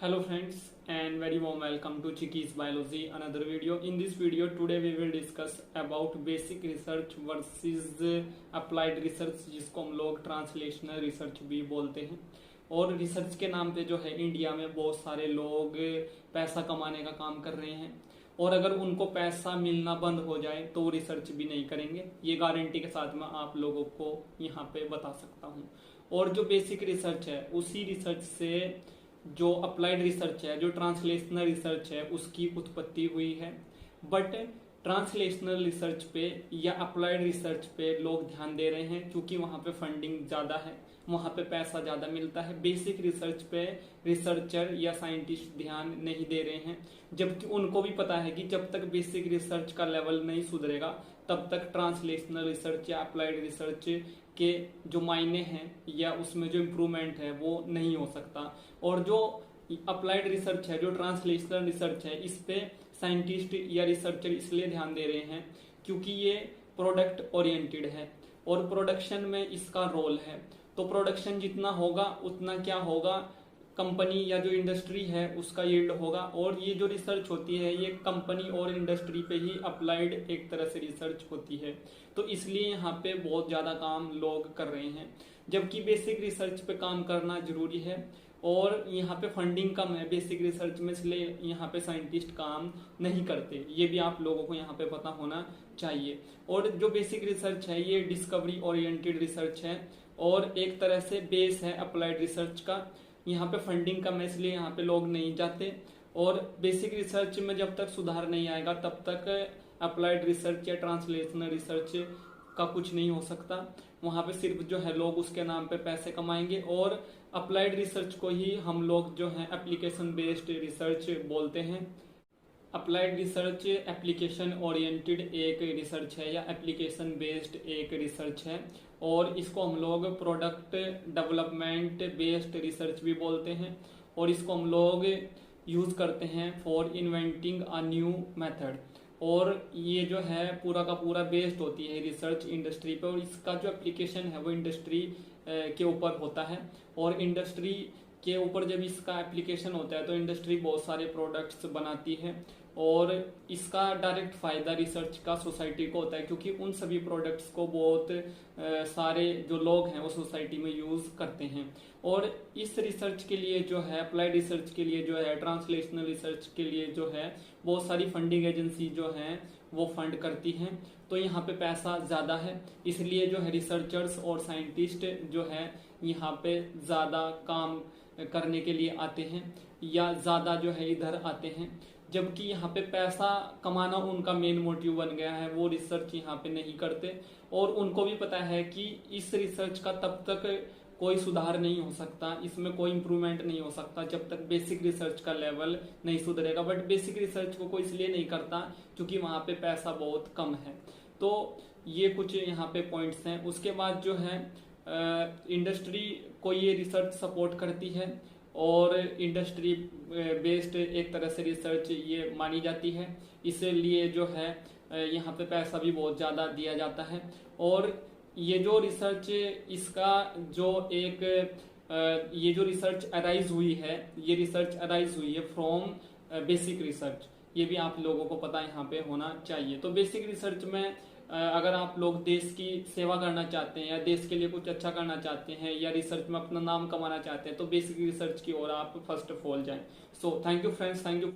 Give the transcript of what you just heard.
Hello friends and very warm welcome to Chicky's Biology, another video. In this video today we will discuss about basic research versus applied research, जिसको हम लोग translational research भी बोलते हैं। और research के नाम पे जो है इंडिया में बहुत सारे लोग पैसा कमाने का काम कर रहे हैं, और अगर उनको पैसा मिलना बंद हो जाए तो वो रिसर्च भी नहीं करेंगे। ये गारंटी के साथ मैं आप लोगों को यहाँ पे बता सकता हूँ। और जो बेसिक रिसर्च है उसी रिसर्च से जो अप्लाइड रिसर्च है, जो ट्रांसलेशनल रिसर्च है, उसकी उत्पत्ति हुई है। बट ट्रांसलेशनल रिसर्च पे या अप्लाइड रिसर्च पे लोग ध्यान दे रहे हैं क्योंकि वहां पे फंडिंग ज्यादा है, वहां पे पैसा ज्यादा मिलता है। बेसिक रिसर्च पे रिसर्चर या साइंटिस्ट ध्यान नहीं दे रहे हैं, जबकि उनको भी पता है कि जब तक बेसिक रिसर्च का लेवल नहीं सुधरेगा तब तक ट्रांसलेशनल रिसर्च या अप्लाइड रिसर्च के जो मायने हैं या उसमें जो इम्प्रूवमेंट है वो नहीं हो सकता। और जो अप्लाइड रिसर्च है, जो ट्रांसलेशनल रिसर्च है, इस पे साइंटिस्ट या रिसर्चर इसलिए ध्यान दे रहे हैं क्योंकि ये प्रोडक्ट ओरिएंटेड है और प्रोडक्शन में इसका रोल है। तो प्रोडक्शन जितना होगा उतना क्या होगा, कंपनी या जो इंडस्ट्री है उसका यील्ड होगा। और ये जो रिसर्च होती है ये कंपनी और इंडस्ट्री पे ही अप्लाइड एक तरह से रिसर्च होती है। तो इसलिए यहाँ पे बहुत ज्यादा काम लोग कर रहे हैं, जबकि बेसिक रिसर्च पे काम करना जरूरी है। और यहाँ पे फंडिंग कम है बेसिक रिसर्च में, इसलिए यहाँ पे साइंटिस्ट काम नहीं करते। ये भी आप लोगों को यहाँ पे पता होना चाहिए। और जो बेसिक रिसर्च है ये डिस्कवरी ओरिएंटेड रिसर्च है और एक तरह से बेस है अप्लाइड रिसर्च का। यहाँ पे फंडिंग कम है इसलिए यहाँ पे लोग नहीं जाते। और बेसिक रिसर्च में जब तक सुधार नहीं आएगा तब तक अप्लाइड रिसर्च या ट्रांसलेशनल रिसर्च का कुछ नहीं हो सकता। वहां पे सिर्फ जो है लोग उसके नाम पे पैसे कमाएंगे। और अप्लाइड रिसर्च को ही हम लोग जो है एप्लीकेशन बेस्ड रिसर्च बोलते हैं। अप्लाइड रिसर्च एप्लीकेशन ओरिएंटेड एक रिसर्च है या एप्लीकेशन बेस्ड एक रिसर्च है, और इसको हम लोग प्रोडक्ट डेवलपमेंट बेस्ड रिसर्च भी बोलते हैं। और इसको हम लोग यूज करते हैं for inventing a new method. और ये जो है पूरा का पूरा बेस्ड होती है रिसर्च इंडस्ट्री पे, और इसका जो एप्लीकेशन है वो इंडस्ट्री के ऊपर होता है। और इंडस्ट्री के ऊपर जब इसका एप्लीकेशन होता है तो इंडस्ट्री बहुत सारे प्रोडक्ट्स बनाती है, और इसका डायरेक्ट फायदा रिसर्च का सोसाइटी को होता है क्योंकि उन सभी प्रोडक्ट्स को बहुत सारे जो लोग हैं वो सोसाइटी में यूज करते हैं। और इस रिसर्च के लिए जो है, अप्लाइड रिसर्च के लिए जो है, ट्रांसलेशनल रिसर्च के लिए जो है, बहुत सारी फंडिंग एजेंसी जो है वो फंड करती हैं। तो यहाँ पे पैसा ज्यादा है, इसलिए जो है रिसर्चर्स और साइंटिस्ट जो है यहाँ पे ज्यादा काम करने के लिए आते हैं या ज्यादा जो है इधर आते हैं। जबकि यहाँ पे पैसा कमाना उनका मेन मोटिव बन गया है, वो रिसर्च यहाँ पे नहीं करते। और उनको भी पता है कि इस रिसर्च का तब तक कोई सुधार नहीं हो सकता, इसमें कोई इम्प्रूवमेंट नहीं हो सकता जब तक बेसिक रिसर्च का लेवल नहीं सुधरेगा। बट बेसिक रिसर्च को कोई इसलिए नहीं करता क्योंकि वहां पे पैसा बहुत कम है। तो ये कुछ यहाँ पे पॉइंट्स हैं। उसके बाद जो है इंडस्ट्री को ये रिसर्च सपोर्ट करती है और इंडस्ट्री बेस्ड एक तरह से रिसर्च ये मानी जाती है, इसलिए जो है यहाँ पे पैसा भी बहुत ज्यादा दिया जाता है। और ये जो रिसर्च, इसका जो एक ये जो रिसर्च अराइज हुई है, ये रिसर्च अराइज हुई है फ्रॉम बेसिक रिसर्च, ये भी आप लोगों को पता यहाँ पे होना चाहिए। तो बेसिक रिसर्च में अगर आप लोग देश की सेवा करना चाहते हैं या देश के लिए कुछ अच्छा करना चाहते हैं या रिसर्च में अपना नाम कमाना चाहते हैं तो बेसिक रिसर्च की ओर आप फर्स्ट ऑफ ऑल जाएं। So thank you friends, thank you.